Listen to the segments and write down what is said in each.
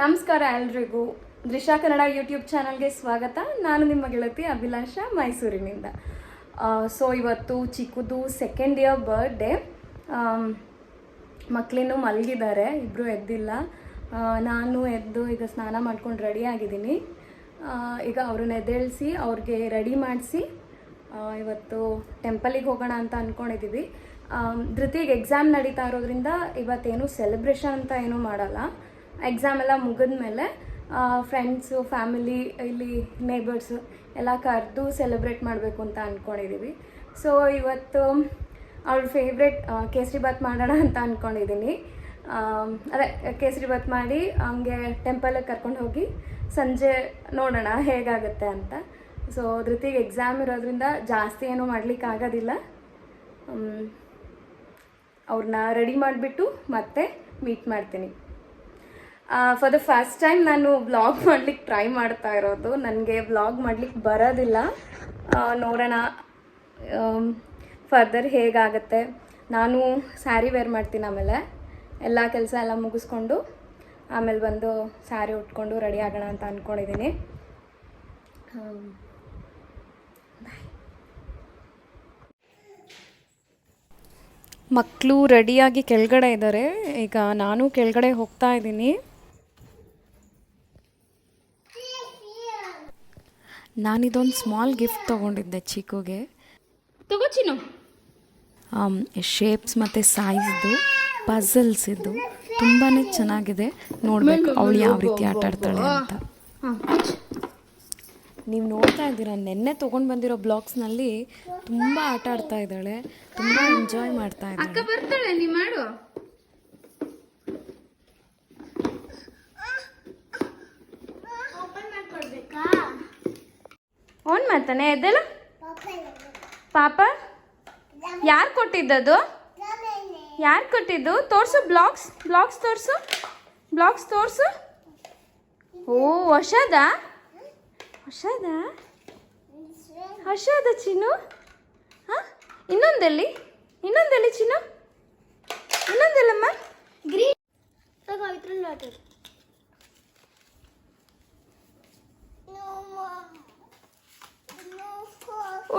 ನಮಸ್ಕಾರ ಎಲ್ರಿಗೂ. ದೃಶ್ಯ ಕನ್ನಡ ಯೂಟ್ಯೂಬ್ ಚಾನಲ್ಗೆ ಸ್ವಾಗತ. ನಾನು ನಿಮ್ಮ ಗೆಳತಿ ಅಭಿಲಾಷ, ಮೈಸೂರಿನಿಂದ. ಸೊ ಇವತ್ತು ಚಿಕ್ಕದು ಸೆಕೆಂಡ್ ಇಯರ್ ಬರ್ಡೇ. ಮಕ್ಕಳಿನ್ನೂ ಮಲಗಿದ್ದಾರೆ, ಇಬ್ಬರು ಎದ್ದಿಲ್ಲ. ನಾನು ಎದ್ದು ಈಗ ಸ್ನಾನ ಮಾಡ್ಕೊಂಡು ರೆಡಿ ಆಗಿದ್ದೀನಿ. ಈಗ ಅವ್ರನ್ನ ಎದ್ದೇಳಿಸಿ ಅವ್ರಿಗೆ ರೆಡಿ ಮಾಡಿಸಿ ಇವತ್ತು ಟೆಂಪಲಿಗೆ ಹೋಗೋಣ ಅಂತ ಅಂದ್ಕೊಂಡಿದ್ದೀವಿ. ಧೃತಿಗೆ ಎಕ್ಸಾಮ್ ನಡೀತಾ ಇರೋದ್ರಿಂದ ಇವತ್ತೇನು ಸೆಲೆಬ್ರೇಷನ್ ಅಂತ ಏನೂ ಮಾಡಲ್ಲ. ಎಕ್ಸಾಮ್ ಎಲ್ಲ ಮುಗಿದ ಮೇಲೆ ಫ್ರೆಂಡ್ಸು, ಫ್ಯಾಮಿಲಿ, ಇಲ್ಲಿ ನೇಬರ್ಸು ಎಲ್ಲ ಕರೆದು ಸೆಲೆಬ್ರೇಟ್ ಮಾಡಬೇಕು ಅಂತ ಅಂದ್ಕೊಂಡಿದ್ದೀವಿ. ಸೊ ಇವತ್ತು ಅವ್ಳ ಫೇವ್ರೆಟ್ ಕೇಸರಿಬಾತ್ ಮಾಡೋಣ ಅಂತ ಅಂದ್ಕೊಂಡಿದ್ದೀನಿ. ಅದೇ ಕೇಸರಿಬಾತ್ ಮಾಡಿ ಹಂಗೆ ಟೆಂಪಲಿಗೆ ಕರ್ಕೊಂಡು ಹೋಗಿ ಸಂಜೆ ನೋಡೋಣ ಹೇಗಾಗುತ್ತೆ ಅಂತ. ಸೊ ಧೃತಿಗೆ ಎಕ್ಸಾಮ್ ಇರೋದ್ರಿಂದ ಜಾಸ್ತಿ ಏನೂ ಮಾಡಲಿಕ್ಕಾಗೋದಿಲ್ಲ. ಅವ್ರನ್ನ ರೆಡಿ ಮಾಡಿಬಿಟ್ಟು ಮತ್ತೆ ಮೀಟ್ ಮಾಡ್ತೀನಿ. ಫಾರ್ ದ ಫಸ್ಟ್ ಟೈಮ್ ನಾನು ವ್ಲಾಗ್ ಮಾಡ್ಲಿಕ್ಕೆ ಟ್ರೈ ಮಾಡ್ತಾ ಇರೋದು. ನನಗೆ ವ್ಲಾಗ್ ಮಾಡ್ಲಿಕ್ಕೆ ಬರೋದಿಲ್ಲ. ನೋಡೋಣ ಫರ್ದರ್ ಹೇಗಾಗತ್ತೆ. ನಾನು ಸ್ಯಾರಿ ವೇರ್ ಮಾಡ್ತೀನಿ. ಆಮೇಲೆ ಎಲ್ಲ ಕೆಲಸ ಎಲ್ಲ ಮುಗಿಸ್ಕೊಂಡು ಆಮೇಲೆ ಬಂದು ಸ್ಯಾರಿ ಉಟ್ಕೊಂಡು ರೆಡಿ ಆಗೋಣ ಅಂತ ಅಂದ್ಕೊಂಡಿದ್ದೀನಿ. ಮಕ್ಕಳು ರೆಡಿಯಾಗಿ ಕೆಳಗಡೆ ಇದ್ದಾರೆ. ಈಗ ನಾನು ಕೆಳಗಡೆ ಹೋಗ್ತಾ ಇದ್ದೀನಿ. ನಾನಿದೊಂದು ಸ್ಮಾಲ್ ಗಿಫ್ಟ್ ತೊಗೊಂಡಿದ್ದೆ ಚಿಕ್ಕುಗೆ. ತಗೋಚಿನು ಶೇಪ್ಸ್ ಮತ್ತು ಸೈಜ್ದು ಪಝಲ್ಸ್ ಇದ್ದು ತುಂಬಾ ಚೆನ್ನಾಗಿದೆ. ನೋಡಬೇಕು ಅವಳು ಯಾವ ರೀತಿ ಆಟ ಆಡ್ತಾಳೆ ಅಂತ. ನೀವು ನೋಡ್ತಾ ಇದ್ದೀರಾ, ನೆನ್ನೆ ತೊಗೊಂಡು ಬಂದಿರೋ ಬ್ಲಾಗ್ಸ್ನಲ್ಲಿ ತುಂಬ ಆಟ ಆಡ್ತಾ ಇದ್ದಾಳೆ, ತುಂಬ ಎಂಜಾಯ್ ಮಾಡ್ತಾ ಇದ್ದಾಳೆ. ಬರ್ತಾಳೆ, ನೀ ಮಾಡು. ಓನ್ ಮಾಡ್ತಾನೆ ಎದ್ದೇಳ. ಪಾಪ ಯಾರು ಕೊಟ್ಟಿದ್ದದು? ಯಾರು ಕೊಟ್ಟಿದ್ದು? ತೋರ್ಸು ಬ್ಲಾಗ್ಸ್ ತೋರ್ಸು. ಬ್ಲಾಗ್ಸ್ ತೋರ್ಸು. ಓ ಹೊಸದ ಚಿನ್ನು. ಹಾಂ, ಇನ್ನೊಂದಲ್ಲಿ ಚಿನ್ನು, ಇನ್ನೊಂದೆಲ್ಲಮ್ಮ.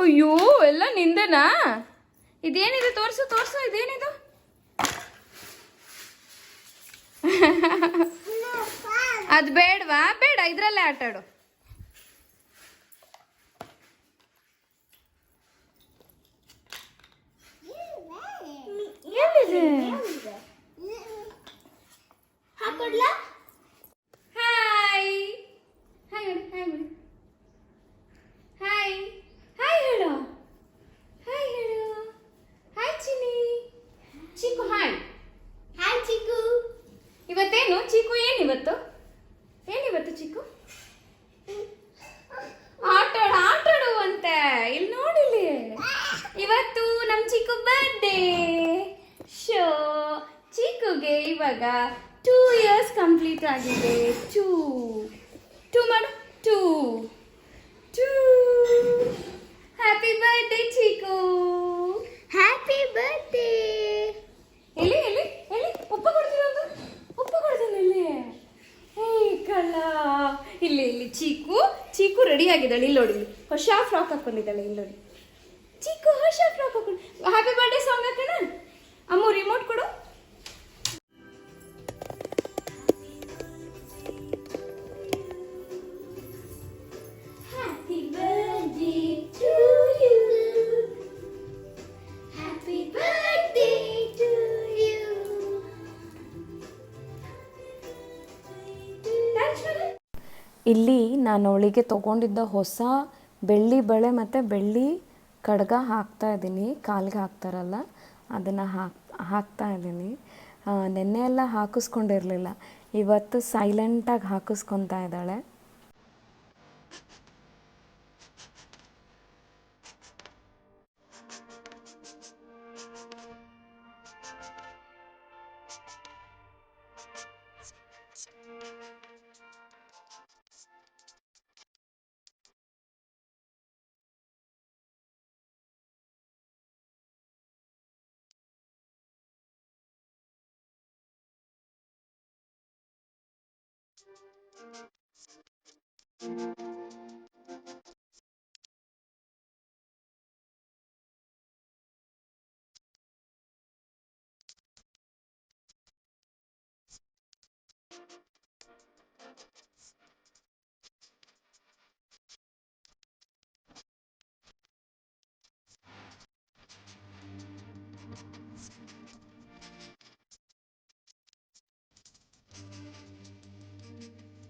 ಅಯ್ಯೋ, ಎಲ್ಲ ನಿಂದನಾ? ಇದೇನಿದೆ? ತೋರ್ಸು. ಇದೇನಿದು? ಅದು ಬೇಡವಾ? ಬೇಡ, ಇದ್ರಲ್ಲೇ ಆಟಾಡು. ಎಲ್ಲಿದೆ? ಹಾಯ್ ಹೇಳು. ಹಾಯ್ ಚಿನ್ನಿ. ಚಿಕ್ಕು ಹಾಯ್ ಚಿಕ್ಕು. ಇವತ್ತೇನು ಚಿಕ್ಕು? ಏನಿವತ್ತು ಚಿಕ್ಕು? ಆಟಾಡು ಅಂತೆ. ಇಲ್ಲಿ ನೋಡಿಲಿ, ಇವತ್ತು ನಮ್ಮ ಚಿಕ್ಕು ಬರ್ಡೇ ಶೋ. ಚಿಕ್ಕುಗೆ ಇವಾಗ 2 years ಕಂಪ್ಲೀಟ್ ಆಗಿದೆ. ಟೂ ಮಾಡು. Happy birthday Chikku. Happy birthday. ಎಲ್ಲಿ ಉಪ್ಪ ಕೊಡ್ತೀನಿ ಇಲ್ಲಿ. ಹೇ ಕಳ್ಳ. ಇಲ್ಲಿ ಚಿಕ್ಕು ರೆಡಿ ಆಗಿದ್ದಾಳೆ. ಇಲ್ಲಿ ನೋಡಿ, ಹೊಸ ಫ್ರಾಕ್ ಹಾಕೊಂಡಿದ್ದಾಳೆ. ಇಲ್ಲಿ ನೋಡಿ, ಚಿಕ್ಕು ಹೊಸ ಫ್ರಾಕ್ ಹಾಕೊಂಡು. ಹ್ಯಾಪಿ ಬರ್ಡೇ ಸಾಂಗ್ ಹಾಕೋಣ. ಅಮ್ಮ ರಿಮೋಟ್ ಕೊಡು. ಇಲ್ಲಿ ನಾನು ಅವಳಿಗೆ ತೊಗೊಂಡಿದ್ದ ಹೊಸ ಬೆಳ್ಳಿ ಬಳೆ ಮತ್ತು ಬೆಳ್ಳಿ ಕಡ್ಗ ಹಾಕ್ತಾ ಇದ್ದೀನಿ. ಕಾಲಿಗೆ ಹಾಕ್ತಾರಲ್ಲ, ಅದನ್ನು ಹಾಕ್ತಾ ಇದ್ದೀನಿ. ನೆನ್ನೆ ಎಲ್ಲ ಹಾಕಿಸ್ಕೊಂಡಿರಲಿಲ್ಲ, ಇವತ್ತು ಸೈಲೆಂಟಾಗಿ ಹಾಕಿಸ್ಕೊತಾ ಇದ್ದಾಳೆ.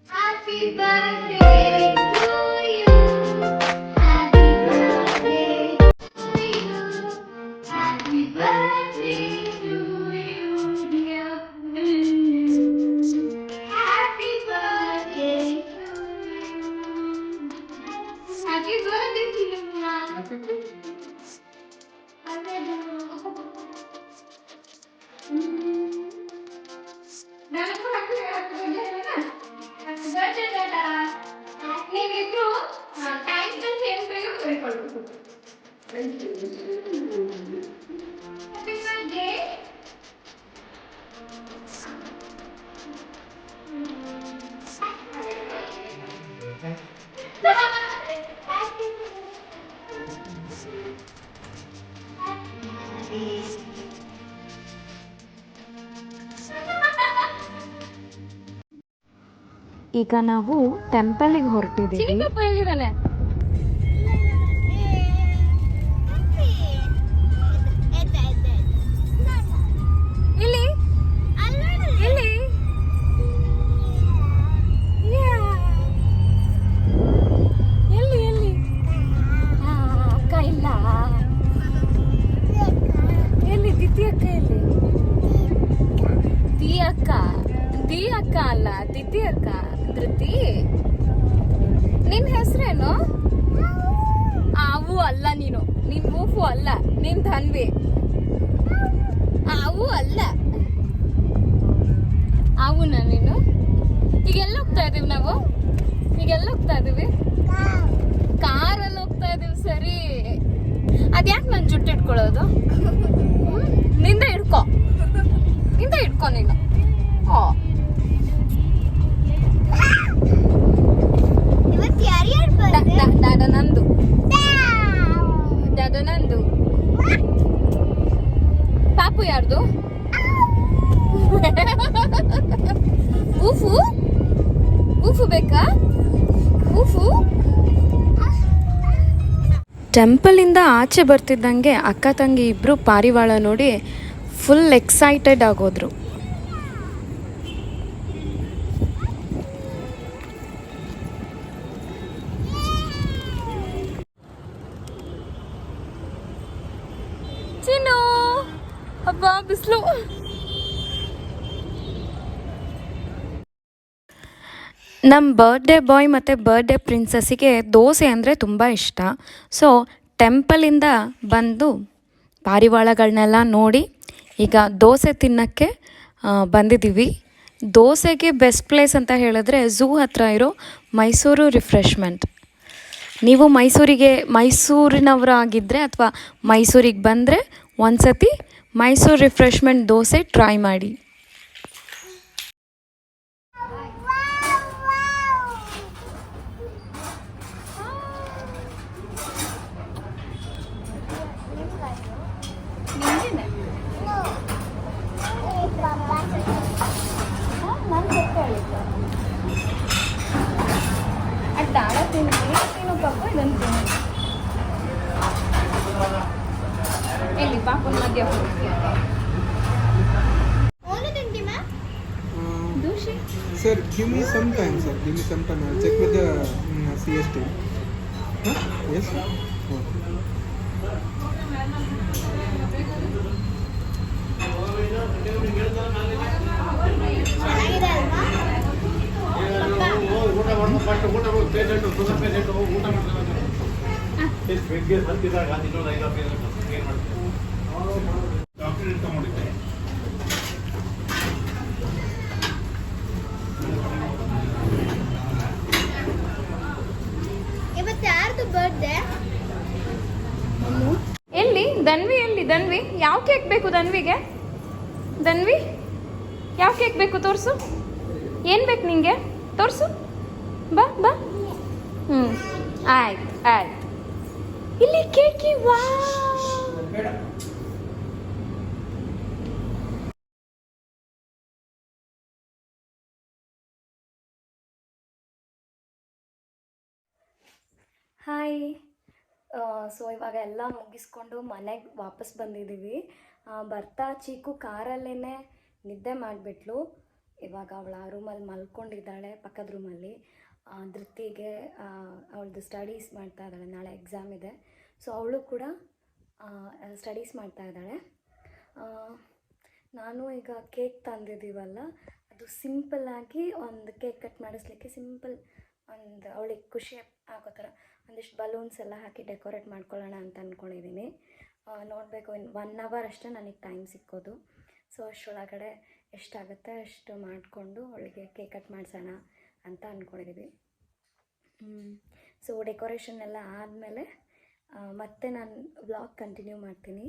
Happy birthday to you. Happy birthday to you. Happy birthday to you, dear. Happy birthday to you. Happy birthday to you, ನನಗೂ happy birthday ಟಾಟಾ. ನೀವಿಬ್ರು ಥ್ಯಾಂಕ್ಸ್ ಅಂತ ಹೇಳ್ಬೇಕು ಹೇಳ್ಕೊಳ್ಬೇಕು. Happy birthday. ಈಗ ನಾವು ಟೆಂಪಲಿಗೆ ಹೊರಟಿದ್ದೀವಿ. ಇಲ್ಲಿ ಇಲ್ಲಿ ಎಲ್ಲಿ ಎಲ್ಲಿ ಅಕ್ಕ ಇಲ್ಲ. ಎಲ್ಲಿ ದಿತಿ ಅಕ್ಕ ಎಲ್ಲಿ? ದಿ ಅಕ್ಕ ಅಲ್ಲ ದಿತಿ ಅಕ್ಕ. ಧೃತಿ, ನಿನ್ ಹೆಸರೇನು? ಅವು ಅಲ್ಲ, ನೀನು ಊಫು ಅಲ್ಲ, ನೀನ್ ಧನ್ವಿ. ಅವು ಅಲ್ಲ, ಅವನ ನೀನು. ಈಗ ಎಲ್ಲಿ ಹೋಗ್ತಾ ಇದೀವಿ ನಾವು? ಕಾರಲ್ಲಿ ಹೋಗ್ತಾ ಇದೀವಿ. ಸರಿ, ಅದ್ಯಾಕೆ ನನ್ ಜುಟ್ಟು ಇಟ್ಕೊಳ್ಳೋದು? ನಿಂದ ಹಿಡ್ಕೊ ನೀನು. ದಾದ ನಂದು. ಪಾಪು ಯಾರ್ದು? ಊಫು ಬೇಕಾ? ಟೆಂಪಲಿಂದ ಆಚೆ ಬರ್ತಿದ್ದಂಗೆ ಅಕ್ಕ ತಂಗಿ ಇಬ್ರು ಪಾರಿವಾಳ ನೋಡಿ ಫುಲ್ ಎಕ್ಸೈಟೆಡ್ ಆಗೋದ್ರು. ಚಿನ್ನು, ಹಬ್ಬ ಬಿಸಿಲು. ನಮ್ಮ ಬರ್ಡೇ ಬಾಯ್ ಮತ್ತು ಬರ್ಡೇ ಪ್ರಿನ್ಸಸ್ಸಿಗೆ ದೋಸೆ ಅಂದರೆ ತುಂಬ ಇಷ್ಟ. ಸೊ ಟೆಂಪಲಿಂದ ಬಂದು ಪಾರಿವಾಳಗಳನ್ನೆಲ್ಲ ನೋಡಿ ಈಗ ದೋಸೆ ತಿನ್ನೋಕ್ಕೆ ಬಂದಿದ್ದೀವಿ. ದೋಸೆಗೆ ಬೆಸ್ಟ್ ಪ್ಲೇಸ್ ಅಂತ ಹೇಳಿದ್ರೆ ಝೂ ಹತ್ರ ಇರೋ ಮೈಸೂರು ರಿಫ್ರೆಶ್ಮೆಂಟ್. ನೀವು ಮೈಸೂರಿನವರಾಗಿದ್ದರೆ ಅಥವಾ ಮೈಸೂರಿಗೆ ಬಂದರೆ ಒಂದ್ಸತಿ ಮೈಸೂರು ರಿಫ್ರೆಶ್ಮೆಂಟ್ ದೋಸೆ ಟ್ರೈ ಮಾಡಿ. ದಾಳ ತಿನ್ನು ಪಾಪ, ಇದನ್ನು ತಿನ್ನು. ಎಲ್ಲಿ ಪಾಪನ ಮಧ್ಯ Sir, give me some time, sir. I'll check with the CST. Huh? Yes? Oh. ಎಲ್ಲಿ ಧನ್ವಿ ಯಾವ ಕೇಕ್ ಬೇಕು ಧನ್ವಿಗೆ? ಧನ್ವಿ ಯಾವ ಕೇಕ್ ಬೇಕು ತೋರಿಸು. ಏನು ಬೇಕು ನಿಂಗೆ? ತೋರಿಸು, ಬಾ ಬಾ. ಹ್ಞೂ ಆಯ್ತು ಆಯ್ತು. ಇಲ್ಲಿ ಕೇಕಿ, ವಾ. ಹಾಯ್. ಸೊ ಇವಾಗ ಎಲ್ಲ ಮುಗಿಸ್ಕೊಂಡು ಮನೆಗೆ ವಾಪಸ್ ಬಂದಿದ್ದೀವಿ. ಬರ್ತಾ ಚೀಕು ಕಾರಲ್ಲೇ ನಿದ್ದೆ ಮಾಡಿಬಿಟ್ಲು. ಇವಾಗ ಅವಳು ಆ ರೂಮಲ್ಲಿ ಮಲ್ಕೊಂಡಿದ್ದಾಳೆ, ಪಕ್ಕದ ರೂಮಲ್ಲಿ. ಧೃತಿಗೆ ಅವಳದು ಸ್ಟಡೀಸ್ ಮಾಡ್ತಾ ಇದ್ದಾಳೆ, ನಾಳೆ ಎಕ್ಸಾಮ್ ಇದೆ. ಸೊ ಅವಳು ಕೂಡ ಸ್ಟಡೀಸ್ ಮಾಡ್ತಾ ಇದ್ದಾಳೆ. ನಾನು ಈಗ ಕೇಕ್ ತಂದಿದ್ದೀವಲ್ಲ, ಅದು ಸಿಂಪಲ್ಲಾಗಿ ಒಂದು ಕೇಕ್ ಕಟ್ ಮಾಡಿಸ್ಲಿಕ್ಕೆ ಸಿಂಪಲ್ ಒಂದು ಅವಳಿಗೆ ಖುಷಿ ಆಗೋ ಥರ ಒಂದಿಷ್ಟು ಬಲೂನ್ಸ್ ಎಲ್ಲ ಹಾಕಿ ಡೆಕೋರೇಟ್ ಮಾಡ್ಕೊಳ್ಳೋಣ ಅಂತ ಅಂದ್ಕೊಂಡಿದ್ದೀನಿ. ನೋಡಬೇಕು, ಇನ್ನು 1 ಅವರ್ ಅಷ್ಟೇ ನನಗೆ ಟೈಮ್ ಸಿಕ್ಕೋದು. ಸೊ ಅಷ್ಟರೊಳಗಡೆ ಎಷ್ಟಾಗುತ್ತೆ ಅಷ್ಟು ಮಾಡಿಕೊಂಡು ಅವಳಿಗೆ ಕೇಕ್ ಕಟ್ ಮಾಡಿಸೋಣ ಅಂತ ಅಂದ್ಕೊಂಡಿದ್ದೀವಿ. ಸೊ ಡೆಕೋರೇಷನ್ ಎಲ್ಲ ಆದಮೇಲೆ ಮತ್ತೆ ನಾನು ವ್ಲಾಗ್ ಕಂಟಿನ್ಯೂ ಮಾಡ್ತೀನಿ.